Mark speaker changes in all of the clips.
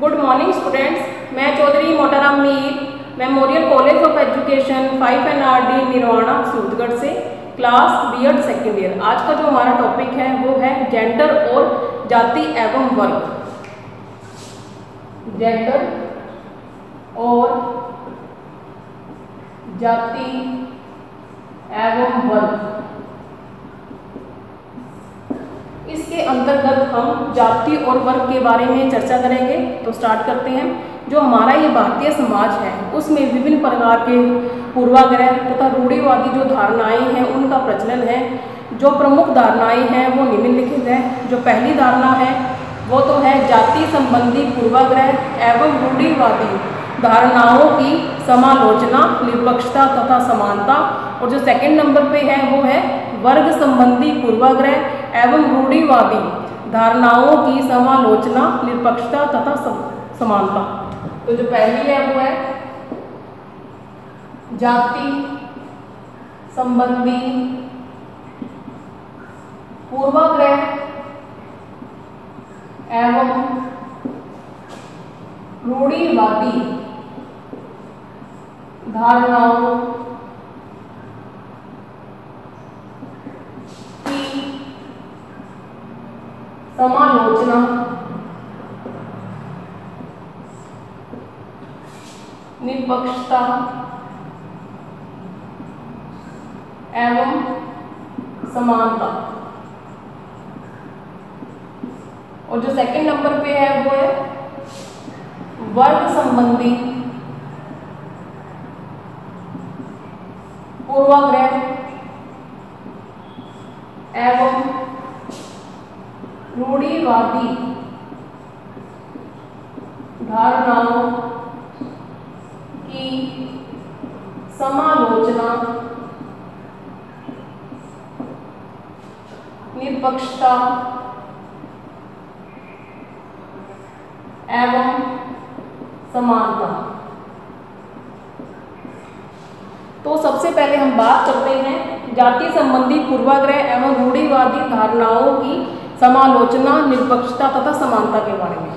Speaker 1: Good morning students, मैं Chaudhary Motaram Mir memorial college of education 5 NRD Nirvana Suratgarh से class B.Ed second year. आज का जो हमारा टॉपिक है वो है जेंडर और जाति एवं वर्ग। जेंडर और जाति एवं वर्ग। इसके अंतर्गत हम जाति और वर्ग के बारे में चर्चा करेंगे। तो स्टार्ट करते हैं। जो हमारा ये भारतीय समाज है उसमें विभिन्न प्रकार के पूर्वाग्रह तथा रूढ़िवादी जो धारणाएं हैं उनका प्रचलन है। जो प्रमुख धारणाएं हैं वो निम्नलिखित है। जो पहली धारणा है वो तो है जाति संबंधी पूर्वाग्रह एवं रूढ़िवादी धारणाओं की समालोचना, निष्पक्षता तथा समानता। और जो सेकंड नंबर पे है वो है वर्ग संबंधी पूर्वाग्रह एवं रूढ़िवादी धारणाओं की समालोचना, निष्पक्षता तथा समानता। तो जो पहली है वो है जाति संबंधी पूर्वाग्रह एवं रूढ़िवादी धारणाओं की समालोचना, निष्पक्षता एवं समानता। और जो सेकंड नंबर पे है वो है वर्ग संबंधी पूर्वाग्रह एवं रूढ़िवादी धारणाओं की समालोचना, निष्पक्षता एवं समानता। तो सबसे पहले हम बात करते हैं जाति संबंधी पूर्वाग्रह एवं रूढ़िवादी धारणाओं की समालोचना, निष्पक्षता तथा समानता के बारे में।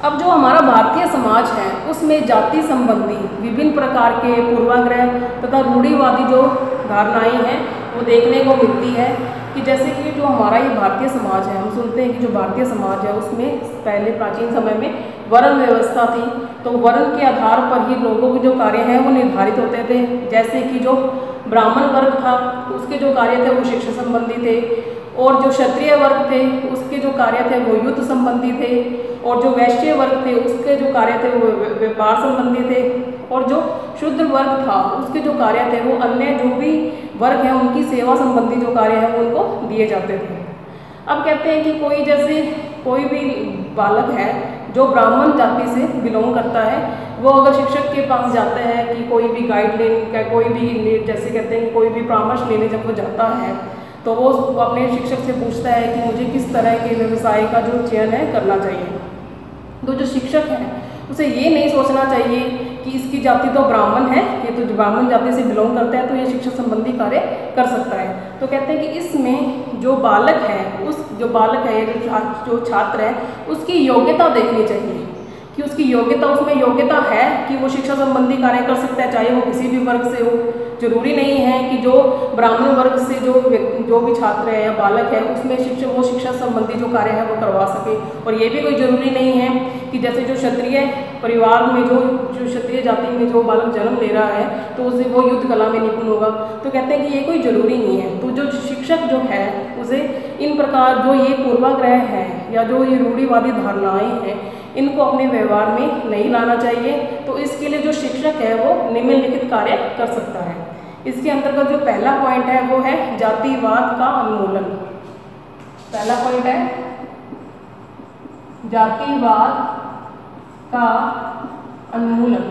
Speaker 1: अब जो हमारा भारतीय समाज है उसमें जाति संबंधी विभिन्न प्रकार के पूर्वाग्रह तथा रूढ़िवादी जो धारणाएं हैं वो देखने को मिलती है। कि जैसे कि जो हमारा ये भारतीय समाज है, हम सुनते हैं कि जो भारतीय समाज है उसमें पहले प्राचीन समय में वर्ण व्यवस्था थी। तो वर्ण के आधार पर ही लोगों के जो कार्य हैं वो निर्धारित होते थे। जैसे कि जो ब्राह्मण वर्ग था उसके जो कार्य थे वो शिक्षा संबंधी थे, और जो क्षत्रिय वर्ग थे उसके जो कार्य थे वो युद्ध संबंधी थे, और जो वैश्य वर्ग थे उसके जो कार्य थे वो व्यापार संबंधी थे, और जो शूद्र वर्ग था उसके जो कार्य थे वो अन्य जो भी वर्ग है उनकी सेवा संबंधी जो कार्य है वो उनको दिए जाते थे। अब कहते हैं कि कोई भी बालक है जो ब्राह्मण जाति से बिलोंग करता है, वो अगर शिक्षक के पास जाता है कि कोई भी गाइडलाइन, कोई भी जैसे कहते हैं कोई भी परामर्श लेने जब वो जाता है तो वो अपने शिक्षक से पूछता है कि मुझे किस तरह के व्यवसाय का जो चयन है करना चाहिए। तो जो शिक्षक है उसे ये नहीं सोचना चाहिए कि इसकी जाति तो ब्राह्मण है, ये तो ब्राह्मण जाति से बिलोंग करता है तो ये शिक्षा संबंधी कार्य कर सकता है। तो कहते हैं कि इसमें जो बालक है जो छात्र है उसकी योग्यता देखनी चाहिए कि उसकी योग्यता, उसमें योग्यता है कि वो शिक्षा संबंधी कार्य कर सकता है, चाहे वो किसी भी वर्ग से हो। जरूरी नहीं है कि जो ब्राह्मण वर्ग से जो भी छात्र है या बालक है उसमें वो शिक्षा संबंधी जो कार्य है वो करवा सके। और ये भी कोई जरूरी नहीं है कि जैसे जो क्षत्रिय परिवार में जो क्षत्रिय जाति में जो बालक जन्म ले रहा है तो उसे वो युद्ध कला में निपुण होगा। तो कहते हैं कि ये कोई जरूरी नहीं है। तो जो शिक्षक जो है उसे इन प्रकार जो ये पूर्वाग्रह है या जो ये रूढ़िवादी धारणाएं हैं इनको अपने व्यवहार में नहीं लाना चाहिए। तो इसके लिए जो शिक्षक है वो निम्नलिखित कार्य कर सकता है। इसके अंतर्गत जो पहला पॉइंट है वो है जातिवाद का उन्मूलन। पहला पॉइंट है जातिवाद का उन्मूलन।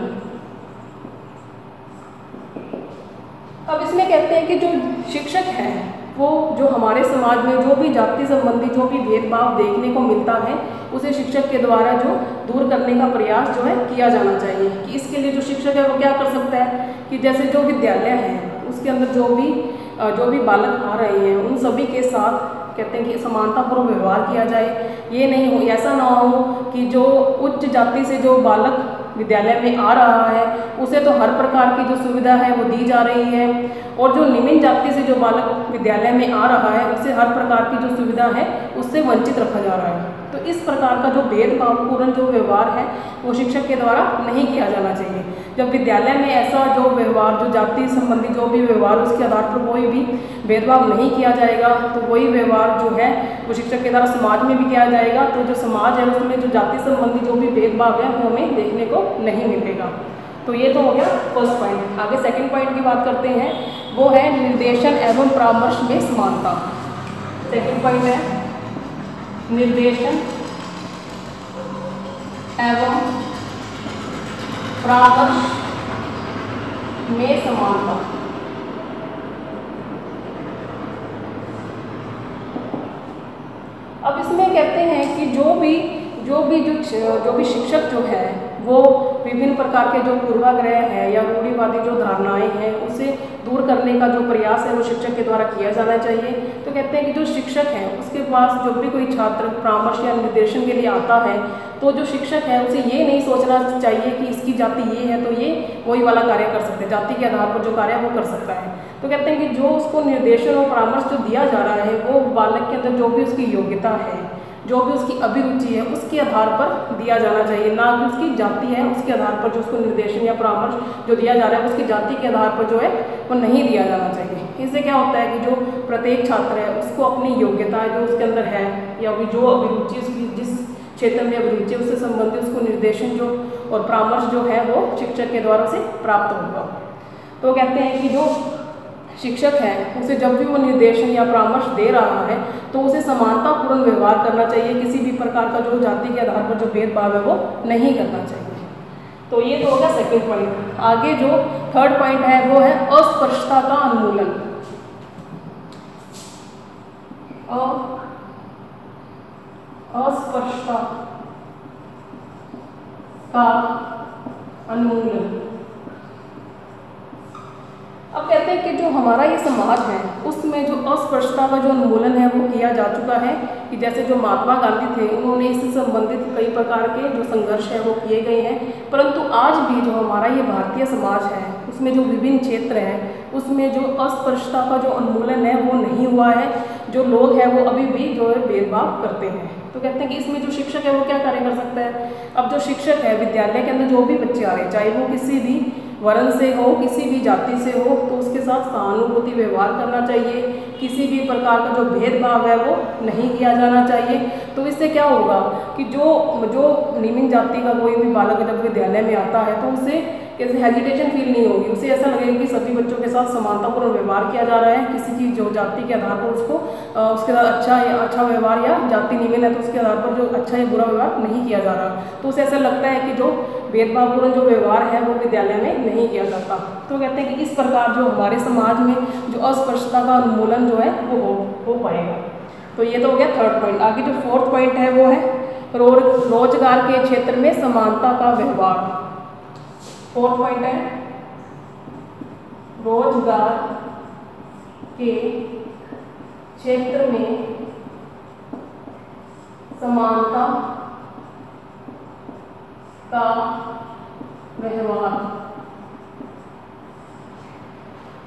Speaker 1: अब इसमें कहते हैं कि जो शिक्षक है वो जो हमारे समाज में जो भी जाति संबंधी जो भी भेदभाव देखने को मिलता है उसे शिक्षक के द्वारा जो दूर करने का प्रयास जो है किया जाना चाहिए। कि इसके लिए जो शिक्षक है वो क्या कर सकता है कि जैसे जो विद्यालय है उसके अंदर जो भी बालक आ रहे हैं उन सभी के साथ कहते हैं कि समानतापूर्वक व्यवहार किया जाए। ये नहीं हो, ऐसा ना हो कि जो उच्च जाति से जो बालक विद्यालय में आ रहा है उसे तो हर प्रकार की जो सुविधा है वो दी जा रही है, और जो निम्न जाति से जो बालक विद्यालय में आ रहा है उसे हर प्रकार की जो सुविधा है उससे वंचित रखा जा रहा है। तो इस प्रकार का जो भेदभावपूर्ण जो व्यवहार है वो शिक्षक के द्वारा नहीं किया जाना चाहिए। जब विद्यालय में ऐसा जो व्यवहार, जो जाति संबंधी जो भी व्यवहार, उसके आधार पर कोई भी भेदभाव नहीं किया जाएगा तो वही व्यवहार जो है वो शिक्षक के द्वारा समाज में भी किया जाएगा। तो जो समाज है उसमें जो जाति संबंधी जो भी भेदभाव है वो हमें देखने को नहीं मिलेगा। तो ये तो हो गया फर्स्ट पॉइंट। आगे सेकंड पॉइंट की बात करते हैं, वो है निर्देशन एवं परामर्श में समानता। सेकंड पॉइंट है निर्देशन एवं परामर्श में समानता। अब इसमें कहते हैं कि जो भी शिक्षक जो है वो विभिन्न प्रकार के जो पूर्वाग्रह है या रूढ़िवादी जो धारणाएं हैं उसे दूर करने का जो प्रयास है वो शिक्षक के द्वारा किया जाना चाहिए। तो कहते हैं कि जो शिक्षक है उसके पास जब भी कोई छात्र परामर्श या निर्देशन के लिए आता है तो जो शिक्षक है उसे ये नहीं सोचना चाहिए कि इसकी जाति ये है तो ये वही वाला कार्य कर सकते हैं, जाति के आधार पर जो कार्य है वो कर सकता है। तो कहते हैं कि जो उसको निर्देशन और परामर्श जो दिया जा रहा है वो बालक के अंदर जो भी उसकी योग्यता है, जो भी उसकी अभिरुचि है उसके आधार पर दिया जाना चाहिए, ना कि उसकी जाति है उसके आधार पर जो उसको निर्देशन या परामर्श जो दिया जा रहा है उसकी जाति के आधार पर जो है वो नहीं दिया जाना चाहिए। इससे क्या होता है कि जो प्रत्येक छात्र है उसको अपनी योग्यता जो उसके अंदर है या जो अभिरुचि उसकी जिस क्षेत्र में अभिरुचि उससे संबंधित उसको निर्देशन जो और परामर्श जो है वो शिक्षक के द्वारा से प्राप्त होगा। तो कहते हैं कि जो शिक्षक है उसे जब भी वो निर्देशन या परामर्श दे रहा है तो उसे समानतापूर्ण व्यवहार करना चाहिए, किसी भी प्रकार का जो जाति के आधार पर जो भेदभाव है वो नहीं करना चाहिए। तो ये तो होगा सेकंड पॉइंट। आगे जो थर्ड पॉइंट है वो है अस्पृश्यता का उन्मूलन। अस्पृश्यता का उन्मूलन। अब कहते हैं कि जो हमारा ये समाज है उसमें जो अस्पृश्यता का जो उन्मूलन है वो किया जा चुका है कि जैसे जो महात्मा गांधी थे उन्होंने इससे संबंधित कई प्रकार के जो संघर्ष है वो किए गए हैं, परंतु आज भी जो हमारा ये भारतीय समाज है उसमें जो विभिन्न क्षेत्र हैं उसमें जो अस्पृश्यता का जो उन्मूलन है वो नहीं हुआ है। जो लोग हैं वो अभी भी जो है भेदभाव करते हैं। तो कहते हैं कि इसमें जो शिक्षक है वो क्या कार्य कर सकता है। अब जो शिक्षक है विद्यालय के अंदर जो भी बच्चे आ रहे हैं चाहे वो किसी भी वर्ण से हो, किसी भी जाति से हो, तो उसके साथ सहानुभूति व्यवहार करना चाहिए, किसी भी प्रकार का जो भेदभाव है वो नहीं किया जाना चाहिए। तो इससे क्या होगा कि जो निम्न जाति का कोई भी बालक जब विद्यालय में आता है तो उसे कैसे हेजिटेशन फील नहीं होगी, उसे ऐसा लगेगा कि सभी बच्चों के साथ समानतापूर्ण व्यवहार किया जा रहा है, किसी की जो जाति के आधार पर उसको उसके साथ अच्छा व्यवहार या जाति निम्न है तो उसके आधार पर जो अच्छा या बुरा व्यवहार नहीं किया जा रहा। तो उसे ऐसा लगता है कि जो भेदभावपूर्ण जो व्यवहार है वो विद्यालय में नहीं किया जाता। तो कहते हैं कि इस प्रकार जो हमारे समाज में जो अस्पृश्यता का उन्मूलन जो है वो हो पाएगा। तो ये तो हो गया थर्ड पॉइंट। आगे जो फोर्थ पॉइंट है वो है रोजगार के क्षेत्र में समानता का व्यवहार। फोर्थ पॉइंट है रोजगार के क्षेत्र में समानता का व्यवहार।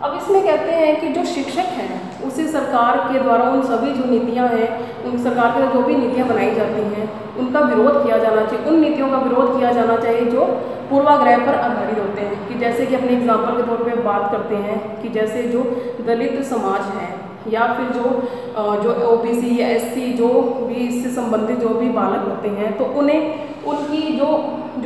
Speaker 1: अब इसमें कहते हैं कि जो शिक्षक है उसे सरकार के द्वारा उन सभी जो नीतियां हैं, उन सरकार के जो भी नीतियां बनाई जाती हैं उनका विरोध किया जाना चाहिए, उन नीतियों का विरोध किया जाना चाहिए जो पूर्वाग्रह पर आधारित होते हैं। कि जैसे कि अपने एग्जाम्पल के तौर पे बात करते हैं कि जैसे जो दलित समाज है या फिर जो ओबीसी या एससी जो भी इससे संबंधित जो भी बालक होते हैं तो उनकी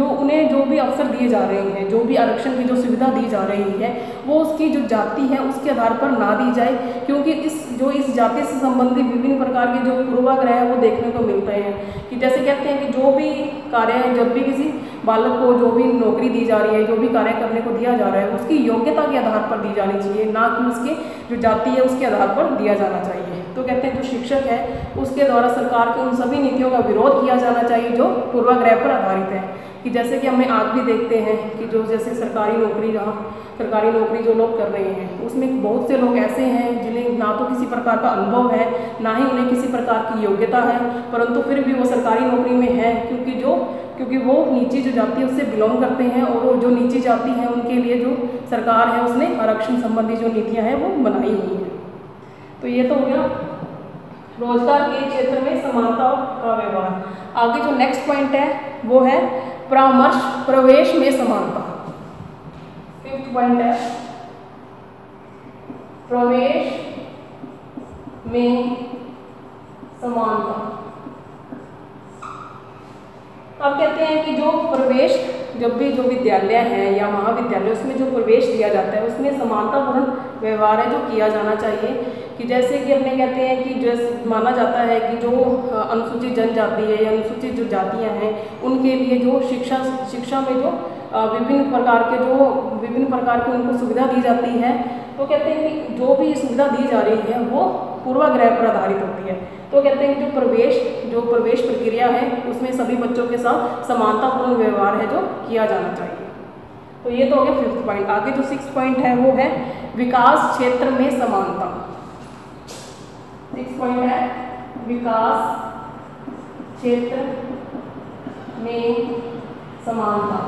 Speaker 1: उन्हें जो भी अवसर दिए जा रहे हैं, जो भी आरक्षण की जो सुविधा दी जा रही है वो उसकी जो जाति है उसके आधार पर ना दी जाए, क्योंकि इस जाति से संबंधित विभिन्न प्रकार के जो पूर्वाग्रह है वो देखने को मिलते हैं। कि जैसे कहते हैं कि जो भी कार्य है, जब भी किसी बालक को जो भी नौकरी दी जा रही है, जो भी कार्य करने को दिया जा रहा है उसकी योग्यता के आधार पर दी जानी चाहिए, ना कि उसके जो जाति है उसके आधार पर दिया जाना चाहिए। तो कहते हैं जो शिक्षक है उसके द्वारा सरकार की उन सभी नीतियों का विरोध किया जाना चाहिए जो पूर्वाग्रह पर आधारित है। कि जैसे कि हमें आज भी देखते हैं कि जो जैसे सरकारी नौकरी जो लोग कर रहे हैं उसमें बहुत से लोग ऐसे हैं जिन्हें ना तो किसी प्रकार का अनुभव है, ना ही उन्हें किसी प्रकार की योग्यता है, परंतु फिर भी वो सरकारी नौकरी में है क्योंकि वो नीची जो जाति है उससे बिलोंग करते हैं, और वो जो नीची जाति है उनके लिए जो सरकार है उसने आरक्षण संबंधी जो नीतियाँ हैं वो बनाई हुई हैं। तो ये तो हो गया रोजगार के क्षेत्र में समानता का व्यवहार। आगे जो नेक्स्ट पॉइंट है वो है परामर्श प्रवेश में समानता। फिफ्थ पॉइंट है प्रवेश में समानता। अब कहते हैं कि जो प्रवेश जब भी जो विद्यालय है या महाविद्यालय उसमें जो प्रवेश दिया जाता है उसमें समानतापूर्ण व्यवहार है जो किया जाना चाहिए। कि जैसे कि अपने कहते हैं कि जैसे माना जाता है कि जो अनुसूचित जनजाति है या अनुसूचित जो जातियां हैं उनके लिए जो शिक्षा में जो विभिन्न प्रकार की उनको सुविधा दी जाती है, तो कहते हैं कि जो भी सुविधा दी जा रही है वो पूर्वाग्रह पर आधारित होती है। तो कहते हैं कि जो प्रवेश प्रक्रिया है उसमें सभी बच्चों के साथ समानतापूर्ण व्यवहार है जो किया जाना चाहिए। तो ये तो हो गया फिफ्थ पॉइंट। आगे जो सिक्स पॉइंट है वो है विकास क्षेत्र में समानता। सिक्स पॉइंट है विकास क्षेत्र में समानता।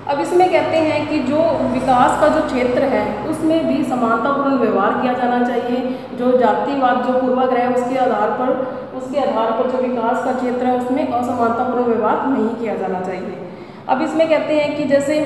Speaker 1: अब इसमें कहते हैं कि जो विकास का जो क्षेत्र है उसमें भी समानतापूर्ण व्यवहार किया जाना चाहिए। जो जातिवाद जो पूर्वाग्रह है उसके आधार पर जो विकास का क्षेत्र है उसमें असमानतापूर्ण व्यवहार नहीं किया जाना चाहिए। अब इसमें कहते हैं कि जैसे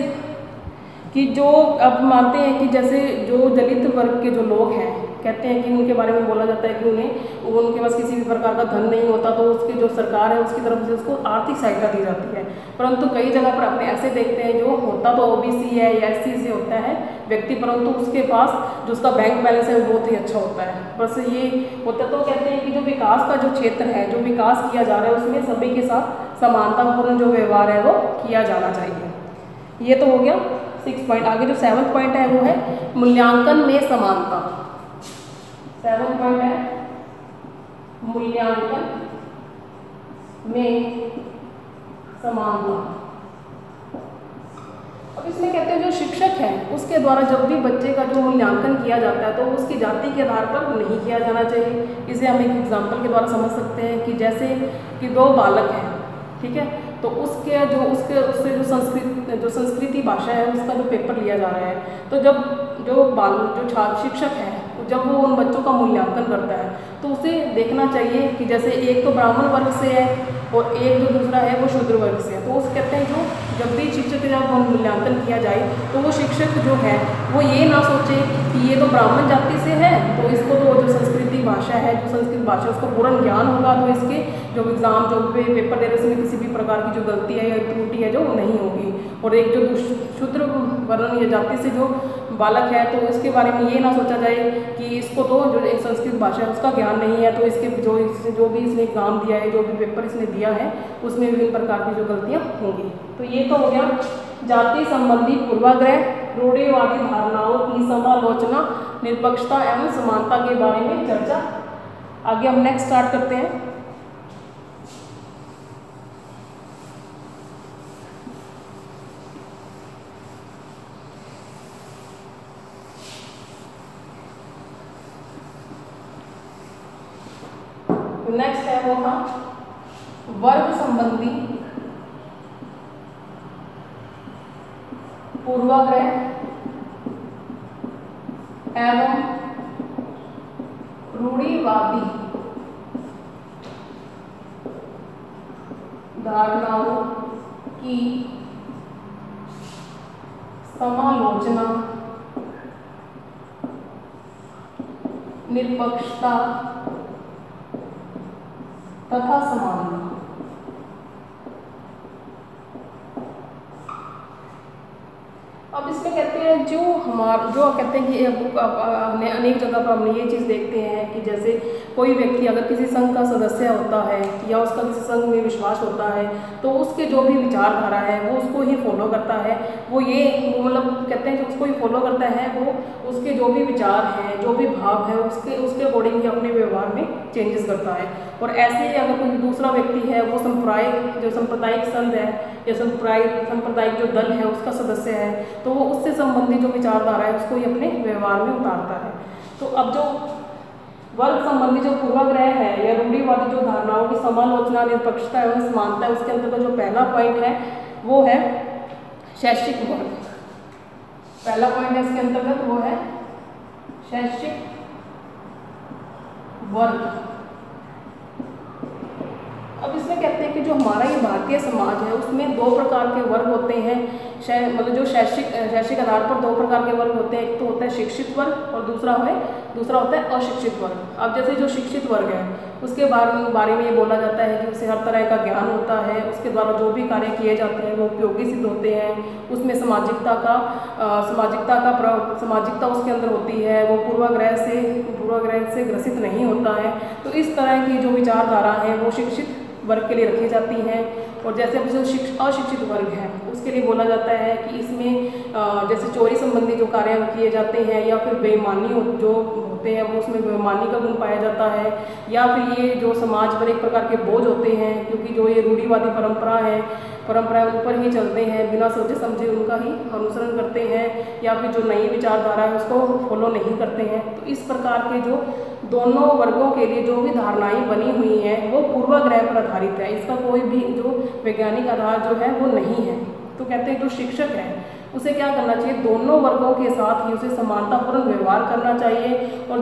Speaker 1: कि जो अब मानते हैं कि जैसे जो दलित वर्ग के जो लोग हैं कहते हैं कि उनके बारे में बोला जाता है कि उनके पास किसी भी प्रकार का धन नहीं होता, तो उसकी जो सरकार है उसकी तरफ से उसको आर्थिक सहायता दी जाती है। परंतु कई जगह पर अपने ऐसे देखते हैं जो होता तो ओबीसी है या एससी से होता है व्यक्ति, परंतु उसके पास जो उसका बैंक बैलेंस है वो बहुत ही अच्छा होता है। बस ये होता तो कहते हैं कि जो विकास का जो क्षेत्र है जो विकास किया जा रहा है उसमें सभी के साथ समानतापूर्ण जो व्यवहार है वो किया जाना चाहिए। ये तो हो गया सिक्स पॉइंट। आगे जो सेवन्थ पॉइंट है वो है मूल्यांकन में समानता। सेवन्थ पॉइंट है मूल्यांकन में समानता। अब इसमें कहते हैं जो शिक्षक है उसके द्वारा जब भी बच्चे का जो मूल्यांकन किया जाता है तो उसकी जाति के आधार पर नहीं किया जाना चाहिए। इसे हम एक एग्जाम्पल के द्वारा समझ सकते हैं कि जैसे कि दो बालक हैं, ठीक है, तो उससे जो संस्कृति भाषा है उसका जो पेपर लिया जा रहा है, तो जब जो छात्र शिक्षक है जब वो उन बच्चों का मूल्यांकन करता है तो उसे देखना चाहिए कि जैसे एक तो ब्राह्मण वर्ग से है और एक जो दूसरा है वो शूद्र वर्ग से है। तो उस कहते हैं जो जब भी शिक्षक का मूल्यांकन किया जाए तो वो शिक्षक जो है वो ये ना सोचे कि ये तो ब्राह्मण जाति से है तो इसको तो जो संस्कृत भाषा उसको पूर्ण ज्ञान होगा तो इसके जो एग्ज़ाम जो पेपर दे रहे उसमें किसी भी प्रकार की जो गलती है या त्रुटि है जो नहीं होगी। और एक जो शूद्र वर्ण या जाति से जो बालक है तो इसके बारे में ये ना सोचा जाए कि इसको तो जो एक संस्कृत भाषा है उसका ज्ञान नहीं है तो इसके जो भी इसने एग्ज़ाम दिया है जो भी पेपर इसने दिया है उसमें विभिन्न प्रकार की जो गलतियाँ होंगी। तो ये तो हो गया जाति संबंधी पूर्वाग्रह, रूढ़िवादी धारणाओं की समालोचना, निष्पक्षता एवं समानता के बारे में चर्चा। आगे हम नेक्स्ट स्टार्ट करते हैं। नेक्स्ट है वो था वर्ग संबंधी पूर्वाग्रह एवं रूढ़िवादी धारणाओं की समालोचना, निष्पक्षता तथा समानता। अब इसमें कहते हैं जो कहते हैं कि अनेक जगह पर हम ये चीज़ देखते हैं कि जैसे कोई व्यक्ति अगर किसी संघ का सदस्य होता है या उसका किसी संघ में विश्वास होता है तो उसके जो भी विचारधारा है वो उसको ही फॉलो करता है। वो मतलब कहते हैं कि उसको ही फॉलो करता है, वो उसके जो भी विचार हैं, जो भी भाव है, उसके अकॉर्डिंग ही अपने व्यवहार में चेंजेस करता है। और ऐसे ही अगर कोई दूसरा व्यक्ति है, वो सांप्रदायिक संघ है या सांप्रदायिक जो दल है उसका सदस्य है, तो वो उससे संबंधित जो विचारधारा है उसको ही अपने व्यवहार में उतारता है। तो अब जो वर्ग संबंधी जो पूर्वाग्रह है या रूढ़िवादी जो धारणाओं की समालोचना, निष्पक्षता एवं समानता है, उसके अंतर्गत जो पहला पॉइंट है वो है शैक्षिक वर्ग। पहला पॉइंट है इसके अंतर्गत वो है शैक्षिक वर्ग। अब इसमें कहते हैं कि जो हमारा ये भारतीय समाज है उसमें दो प्रकार के वर्ग होते हैं। मतलब जो शैक्षिक आधार पर दो प्रकार के वर्ग होते हैं। एक तो होता है शिक्षित वर्ग और दूसरा होता है अशिक्षित वर्ग। अब जैसे जो शिक्षित वर्ग है उसके बारे में ये बोला जाता है कि उसे हर तरह का ज्ञान होता है, उसके द्वारा जो भी कार्य किए जाते हैं वो उपयोगी सिद्ध होते हैं, उसमें सामाजिकता उसके अंदर होती है, वो पूर्वाग्रह से ग्रसित नहीं होता है। तो इस तरह की जो विचारधारा है वो शिक्षित वर्ग के लिए रखी जाती हैं। और जैसे अब जो अशिक्षित वर्ग है उसके लिए बोला जाता है कि इसमें जैसे चोरी संबंधी जो कार्य किए जाते हैं या फिर बेईमानी जो होते हैं वो उसमें बेईमानी का गुण पाया जाता है, या फिर ये जो समाज पर एक प्रकार के बोझ होते हैं, क्योंकि जो ये रूढ़िवादी परंपराएं ऊपर ही चलते हैं, बिना सोचे समझे उनका ही अनुसरण करते हैं, या फिर जो नई विचारधारा है उसको फॉलो नहीं करते हैं। तो इस प्रकार के जो दोनों वर्गों के लिए जो भी धारणाएं बनी हुई हैं वो पूर्वाग्रह पर आधारित है, इसका कोई भी जो वैज्ञानिक आधार जो है वो नहीं है। तो कहते हैं जो शिक्षक है उसे क्या करना चाहिए, दोनों वर्गों के साथ ही उसे समानतापूर्ण व्यवहार करना चाहिए और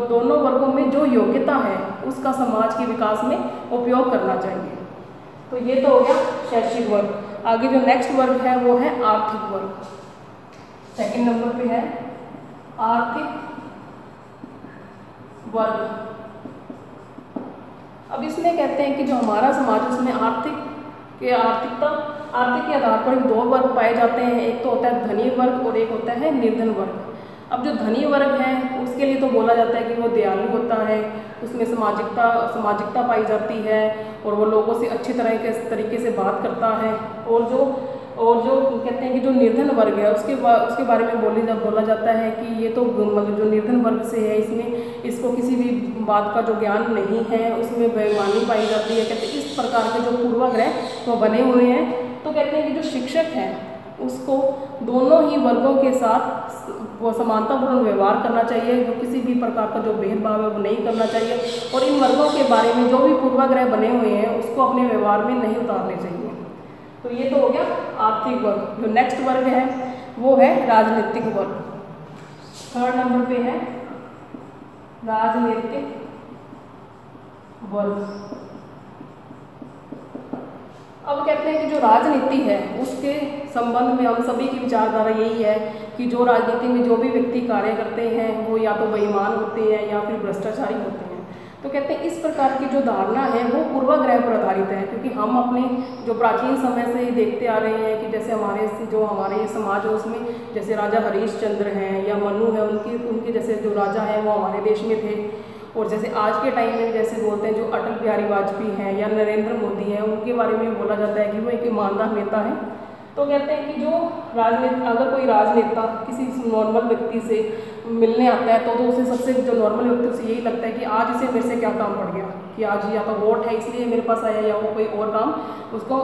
Speaker 1: दोनों वर्गों में जो योग्यता है उसका समाज के विकास में उपयोग करना चाहिए। तो ये तो हो गया शैक्षिक वर्ग। आगे जो नेक्स्ट वर्ग है वो है आर्थिक वर्ग। सेकंड नंबर पे है आर्थिक वर्ग। अब इसमें कहते हैं कि जो हमारा समाज उसमें आर्थिक के आधार पर दो वर्ग पाए जाते हैं। एक तो होता है धनी वर्ग और एक होता है निर्धन वर्ग। अब जो धनी वर्ग है उसके लिए तो बोला जाता है कि वो दयालु होता है, उसमें सामाजिकता पाई जाती है और वो लोगों से अच्छी तरीके से बात करता है। और जो कहते हैं कि जो निर्धन वर्ग है उसके बारे में बोला जाता है कि ये तो मतलब जो निर्धन वर्ग से है इसको किसी भी बात का जो ज्ञान नहीं है, उसमें बेईमानी पाई जाती है। कहते हैं इस प्रकार के जो पूर्वाग्रह वो बने हुए हैं। तो कहते हैं कि जो शिक्षक है उसको दोनों ही वर्गों के साथ वो समानतापूर्ण व्यवहार करना चाहिए, जो किसी भी प्रकार का जो भेदभाव है वो नहीं करना चाहिए, और इन वर्गों के बारे में जो भी पूर्वाग्रह बने हुए हैं उसको अपने व्यवहार में नहीं उतारने चाहिए। तो ये तो हो गया आर्थिक वर्ग। जो नेक्स्ट वर्ग है वो है राजनीतिक वर्ग। थर्ड नंबर पे है राजनीतिक वर्ग। अब कहते हैं कि जो राजनीति है उसके संबंध में हम सभी की विचारधारा यही है कि जो राजनीति में जो भी व्यक्ति कार्य करते हैं वो या तो बेईमान होते हैं या फिर भ्रष्टाचारी होते हैं। तो कहते हैं इस प्रकार की जो धारणा है वो पूर्वाग्रह पर आधारित है, क्योंकि हम अपने जो प्राचीन समय से ही देखते आ रहे हैं कि जैसे हमारे समाज है उसमें जैसे राजा हरिश्चंद्र हैं या मनु है, उनके जैसे जो राजा हैं वो हमारे देश में थे। और जैसे आज के टाइम में जैसे बोलते हैं जो अटल बिहारी वाजपेयी हैं या नरेंद्र मोदी हैं, उनके बारे में बोला जाता है कि वो एक ईमानदार नेता है। तो कहते हैं कि जो अगर कोई राजनेता किसी नॉर्मल व्यक्ति से मिलने आता है तो उसे सबसे जो नॉर्मल व्यक्ति उसे यही लगता है कि आज इसे मेरे से क्या काम पड़ गया, कि आज या तो वोट है इसलिए मेरे पास आया, या वो कोई और काम उसको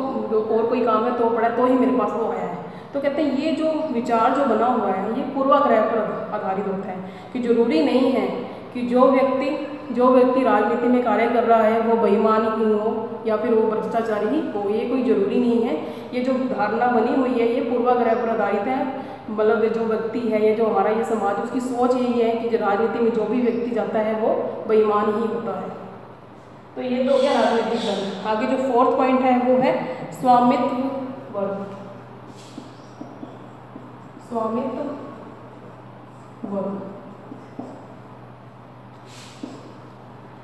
Speaker 1: और कोई काम है तो पड़ा तो ही मेरे पास वो आया है। तो कहते हैं ये जो विचार जो बना हुआ है ये पूर्वाग्रह पर आधारित होता है कि जरूरी नहीं है कि जो व्यक्ति राजनीति में कार्य कर रहा है वो बेईमान ही हो या फिर वो भ्रष्टाचारी ही हो, ये कोई ज़रूरी नहीं है। ये जो धारणा बनी हुई है ये पूर्वाग्रह पर आधारित है। मतलब जो व्यक्ति है ये जो हमारा ये समाज उसकी सोच यही है कि राजनीति में जो भी व्यक्ति जाता है वो बेईमान ही होता है। तो ये तो हो गया राजनीतिक वर्ग। आगे जो फोर्थ पॉइंट है वो है स्वामित्व वर्ग। स्वामित्व वर्ग।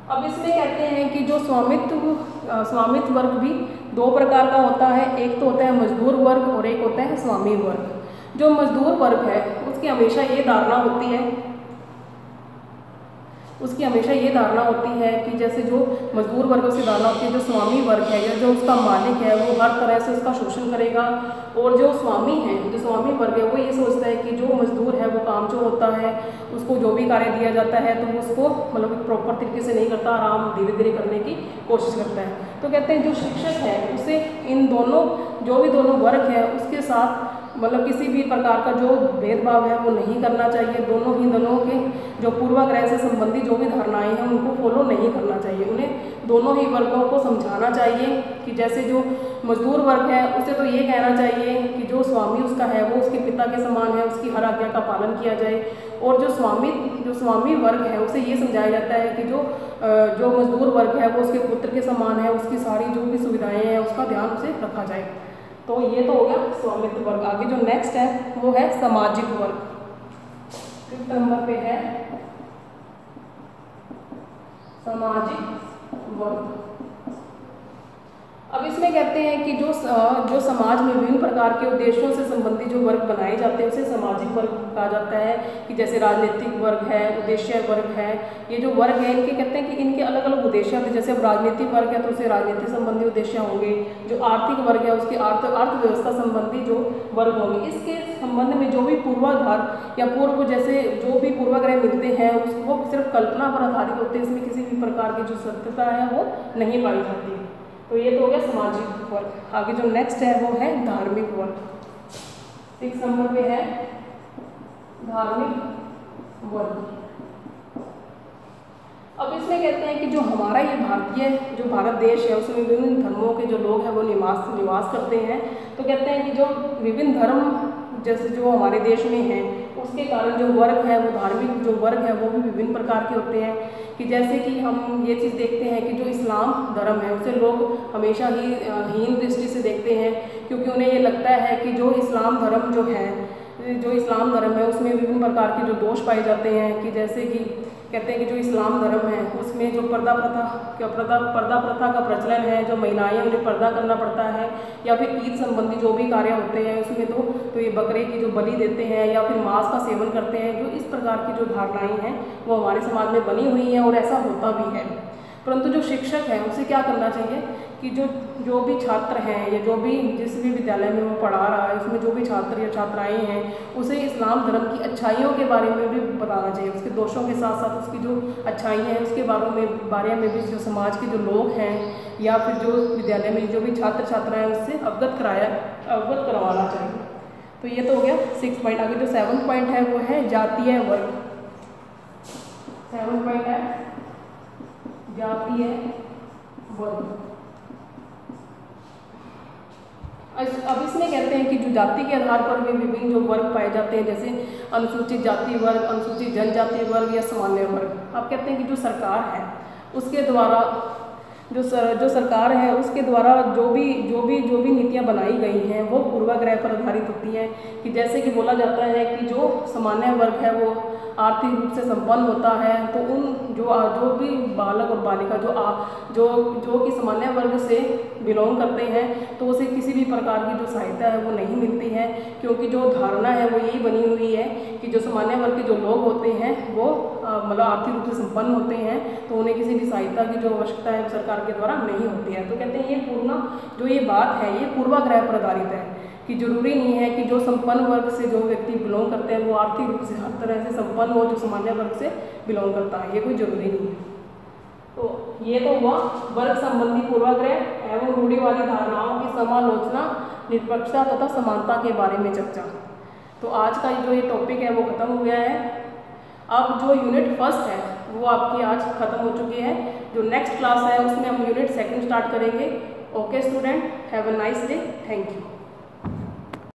Speaker 1: अब इसमें कहते हैं कि जो स्वामित्व वर्ग भी दो प्रकार का होता है। एक तो होता है मजदूर वर्ग और एक होता है स्वामी वर्ग। जो मजदूर वर्ग है उसकी हमेशा ये धारणा होती है कि जैसे जो मजदूर वर्गों से धारणा होती है, जो स्वामी वर्ग है या जो उसका मालिक है वो हर तरह से उसका शोषण करेगा। और जो स्वामी वर्ग है वो ये सोचता है कि जो मजदूर है वो कामचोर होता है, उसको जो भी कार्य दिया जाता है तो वो उसको मतलब प्रॉपर तरीके से नहीं करता, आराम धीरे धीरे करने की कोशिश करता है। तो कहते हैं जो शिक्षक है उसे इन दोनों जो भी दोनों वर्ग है उसके साथ मतलब किसी भी प्रकार का जो भेदभाव है वो नहीं करना चाहिए। दोनों के जो पूर्वाग्रह से संबंधित जो भी धारणाएं हैं उनको फॉलो नहीं करना चाहिए। उन्हें दोनों ही वर्गों को समझाना चाहिए कि जैसे जो मजदूर वर्ग है उसे तो ये कहना चाहिए कि जो स्वामी उसका है वो उसके पिता के समान है, उसकी हर आज्ञा का पालन किया जाए। और जो स्वामी वर्ग है उसे ये समझाया जाता है कि जो मजदूर वर्ग है वो उसके पुत्र के समान है, उसकी सारी जो भी सुविधाएँ हैं उसका ध्यान उसे रखा जाए। तो ये तो हो गया स्वामित्व वर्ग। आगे जो नेक्स्ट है वो है सामाजिक वर्ग। 5th नंबर पे है सामाजिक वर्ग। अब इसमें कहते हैं कि जो समाज में विभिन्न प्रकार के उद्देश्यों से संबंधित जो वर्ग बनाए जाते हैं उसे सामाजिक वर्ग कहा जाता है। कि जैसे राजनीतिक वर्ग है, उद्देश्य वर्ग है, ये जो वर्ग है इनके कहते हैं कि इनके अलग अलग उद्देश्य होते हैं। जैसे अब राजनीतिक वर्ग है तो उसे राजनीति संबंधी उद्देश्य होंगे, जो आर्थिक वर्ग है उसके अर्थव्यवस्था संबंधी जो वर्ग होंगे। इसके संबंध में जो भी पूर्वाधार या पूर्व जैसे जो भी पूर्वाग्रह मिलते हैं वो सिर्फ कल्पना पर आधारित होते हैं, इसमें किसी भी प्रकार की जो सत्यता है वो नहीं पाई जाती। तो ये तो हो गया सामाजिक वर्ग। आगे जो नेक्स्ट है वो है धार्मिक वर्ग। 6 नंबर पे है धार्मिक वर्ग। अब इसमें कहते हैं कि जो हमारा ये जो भारत देश है उसमें विभिन्न धर्मों के जो लोग हैं वो निवास करते हैं। तो कहते हैं कि जो विभिन्न धर्म जैसे जो हमारे देश में हैं उसके कारण जो वर्ग है वो धार्मिक जो वर्ग है वो भी विभिन्न प्रकार के होते हैं। कि जैसे कि हम ये चीज़ देखते हैं कि जो इस्लाम धर्म है उसे लोग हमेशा ही हीन दृष्टि से देखते हैं, क्योंकि उन्हें ये लगता है कि जो इस्लाम धर्म है उसमें विभिन्न प्रकार के जो दोष पाए जाते हैं। कि जैसे कि कहते हैं कि जो इस्लाम धर्म है उसमें जो पर्दा प्रथा का प्रचलन है, जो महिलाएं उन्हें पर्दा करना पड़ता है, या फिर ईद संबंधी जो भी कार्य होते हैं उसमें तो ये बकरे की जो बलि देते हैं या फिर मांस का सेवन करते हैं। जो इस प्रकार की जो धारणाएं हैं वो हमारे समाज में बनी हुई हैं और ऐसा होता भी है। परंतु जो शिक्षक है उसे क्या करना चाहिए कि जो भी छात्र हैं या जो भी जिस भी विद्यालय में वो पढ़ा रहा है उसमें जो भी छात्र या छात्राएं हैं उसे इस्लाम धर्म की अच्छाइयों के बारे में भी बताना चाहिए। उसके दोषों के साथ साथ उसकी जो अच्छाइयाँ हैं उसके बारे में भी जो समाज के जो लोग हैं या फिर जो विद्यालय में जो भी छात्र छात्राएँ उससे अवगत करवाना चाहिए। तो ये तो हो गया 6 पॉइंट। आगे जो 7 पॉइंट है वो है जातीय वर्ग। 7 पॉइंट है जातीय वर्ग। अब इसमें कहते हैं कि जो जाति के आधार पर भी विभिन्न जो वर्ग पाए जाते हैं, जैसे अनुसूचित जाति वर्ग, अनुसूचित जनजाति वर्ग या सामान्य वर्ग। अब कहते हैं कि जो सरकार है उसके द्वारा उसके द्वारा जो भी नीतियाँ बनाई गई हैं वो पूर्वाग्रह पर आधारित होती हैं। कि जैसे कि बोला जाता है कि जो सामान्य वर्ग है वो आर्थिक रूप से संपन्न होता है, तो उन जो भी बालक और बालिका जो कि सामान्य वर्ग से बिलोंग करते हैं तो उसे किसी भी प्रकार की जो सहायता है वो नहीं मिलती है, क्योंकि जो धारणा है वो यही बनी हुई है कि जो सामान्य वर्ग के जो लोग होते हैं वो मतलब आर्थिक रूप से संपन्न होते हैं तो उन्हें किसी भी सहायता की जो आवश्यकता है सरकार के द्वारा नहीं होती है। तो कहते हैं ये बात है ये पूर्वाग्रह पर आधारित है कि जरूरी नहीं है कि जो संपन्न वर्ग से जो व्यक्ति बिलोंग करते हैं वो आर्थिक रूप से हर तरह से संपन्न हो जो सामान्य वर्ग से बिलोंग करता है, ये कोई जरूरी नहीं है। तो ये तो हुआ वर्ग संबंधी पूर्वाग्रह एवं रूढ़िवादी धारणाओं की समालोचना, निष्पक्षता तथा समानता के बारे में चर्चा। तो आज का जो ये टॉपिक है वो खत्म हो गया है। अब जो यूनिट 1 है वो आपकी आज खत्म हो चुकी है। जो नेक्स्ट क्लास है उसमें हम यूनिट 2 स्टार्ट करेंगे। Okay student, have a nice day, thank you.